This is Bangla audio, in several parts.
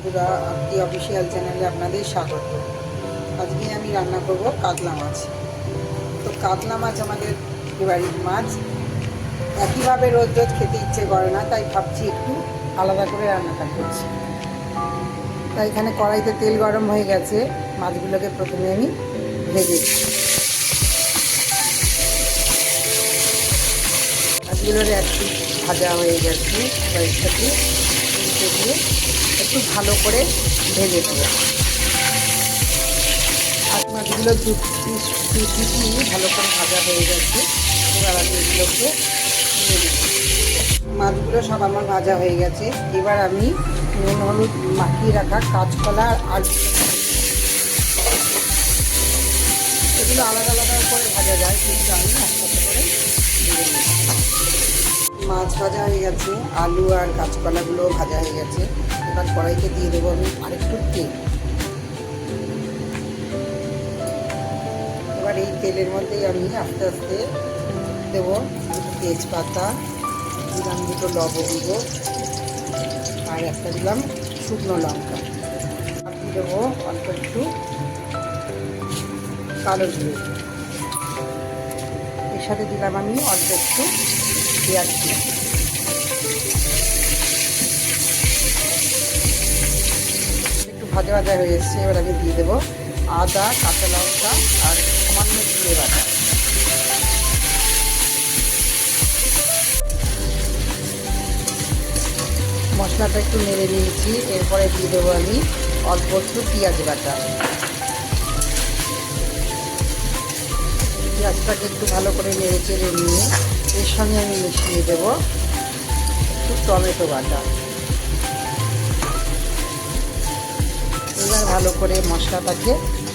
বন্ধুরা, আরতি অফিসিয়াল চ্যানেলে আপনাদের স্বাগত। আজকে আমি রান্না করব কাতলা মাছ। তো কাতলা মাছ আমাদের ফেভারিট মাছ। একইভাবে রোজ রোজ খেতে ইচ্ছে করে না, তাই ভাবছি একটু আলাদা করে রান্নাটা করছি। তাই এখানে কড়াইতে তেল গরম হয়ে গেছে। মাছগুলোকে প্রথমে আমি ভেজে মাছগুলোর একটু ভাজা হয়ে গেছে। এর সাথে দিয়ে একটু ভালো করে ভেজে দেবো। আর মাছগুলো দু পিস ভালো করে ভাজা হয়ে গেছে। এবার আমি এগুলোকে দিয়ে দেবো। মাছগুলো সব আমার ভাজা হয়ে গেছে। এবার আমি নুন হলুদ মাখিয়ে রাখা কাঁচকলা আর আলু, এগুলো আলাদা আলাদা করে ভাজা যায়, কিন্তু আমি একসাথে করে দিয়ে দেবো। মাছ ভাজা হয়ে গেছে, আলু আর কাঁচকলাগুলো ভাজা হয়ে গেছে। এবার কড়াইতে দিয়ে দেবো আমি আরেকটু তেল। এবার এই তেলের মধ্যেই আমি আস্তে আস্তে দেবো তেজপাতা, দিলাম দুটো লবঙ্গ আর একটা দিলাম শুকনো লঙ্কা, আর দেবো অল্প একটু কালো জিরে। এর সাথে দিলাম আমি অল্প একটু পেঁয়াজ কুচি। একটু ভাজা ভাজা হয়ে এসছে। এবার আমি দিয়ে দেবো আদা, কাঁচা লঙ্কা আর সামান্য জিরে বাটা। মশলাটা একটু নেড়ে নিয়েছি। এরপরে দিয়ে দেবো আমি অল্প একটু পেঁয়াজ বাটা। পেঁয়াজটাকে একটু ভালো করে নেড়ে চেড়ে নিয়ে এর সঙ্গে আমি মিশিয়ে দেবো একটু টমেটো বাটা। এবার ভালো করে মশলাটাকে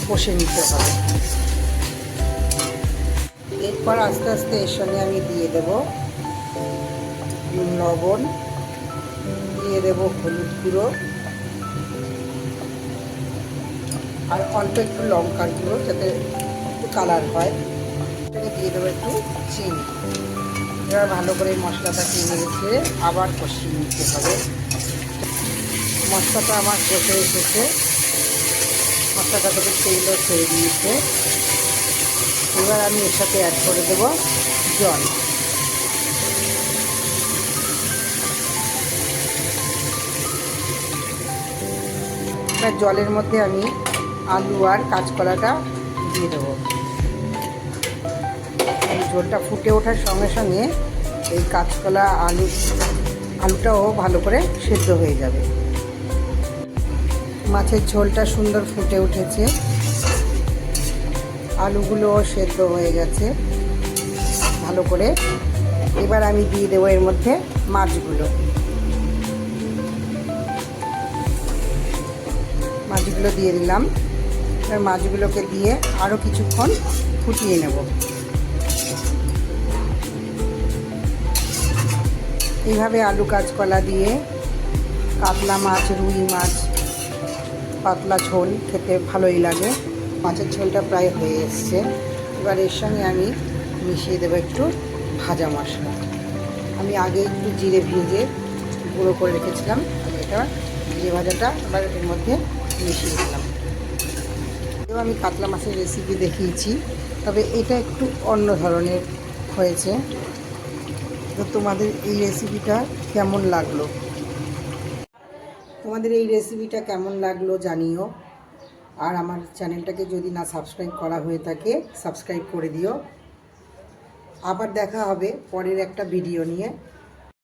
কষে নিতে হবে। এরপর আস্তে আস্তে এর সঙ্গে আমি দিয়ে দেবো লবণ, দিয়ে দেবো হলুদ গুঁড়ো আর অল্প একটু লঙ্কার গুঁড়ো, যাতে একটু কালার হয়। এটাকে দিয়ে দেবো একটু চিনি। এবার ভালো করে মশলাটাকে নেড়ে আবার কষিয়ে নিতে হবে। মশলাটা আমার কষে এসেছে, মশলাটা থেকে তেলও ছেড়ে দিয়েছে। এবার আমি এর সাথে অ্যাড করে দেবো জল। এবার জলের মধ্যে আমি আলু আর কাঁচকলাটা দিয়ে দেবো। এই ঝোলটা ফুটে ওঠার সঙ্গে সঙ্গে এই কাঁচকলা আলুটাও ভালো করে সেদ্ধ হয়ে যাবে। মাছের ঝোলটা সুন্দর ফুটে উঠেছে, আলুগুলোও সেদ্ধ হয়ে গেছে ভালো করে। এবার আমি দিয়ে দেবো এর মধ্যে মাছগুলো দিয়ে দিলাম। এবার মাছগুলোকে দিয়ে আরও কিছুক্ষণ ফুটিয়ে নেব। এইভাবে আলু কাঁচকলা দিয়ে কাতলা মাছ, রুই মাছ পাতলা ঝোল খেতে ভালোই লাগে। মাছের ঝোলটা প্রায় হয়ে এসছে। এবার এর সঙ্গে আমি মিশিয়ে দেবো একটু ভাজা মশলা। আমি আগে একটু জিরে ভেজে গুঁড়ো করে রেখেছিলাম। এটা জিরে ভাজাটা এবার এর মধ্যে মিশিয়ে দিলাম। এবার আমি কাতলা মাছের রেসিপি দেখিয়েছি, তবে এটা একটু অন্য ধরনের হয়েছে। তো তোমাদের এই রেসিপিটা কেমন লাগলো? জানিও। আর আমার চ্যানেলটাকে যদি না সাবস্ক্রাইব করা হয়ে থাকে, সাবস্ক্রাইব করে দিও। আবার দেখা হবে পরের একটা ভিডিও নিয়ে।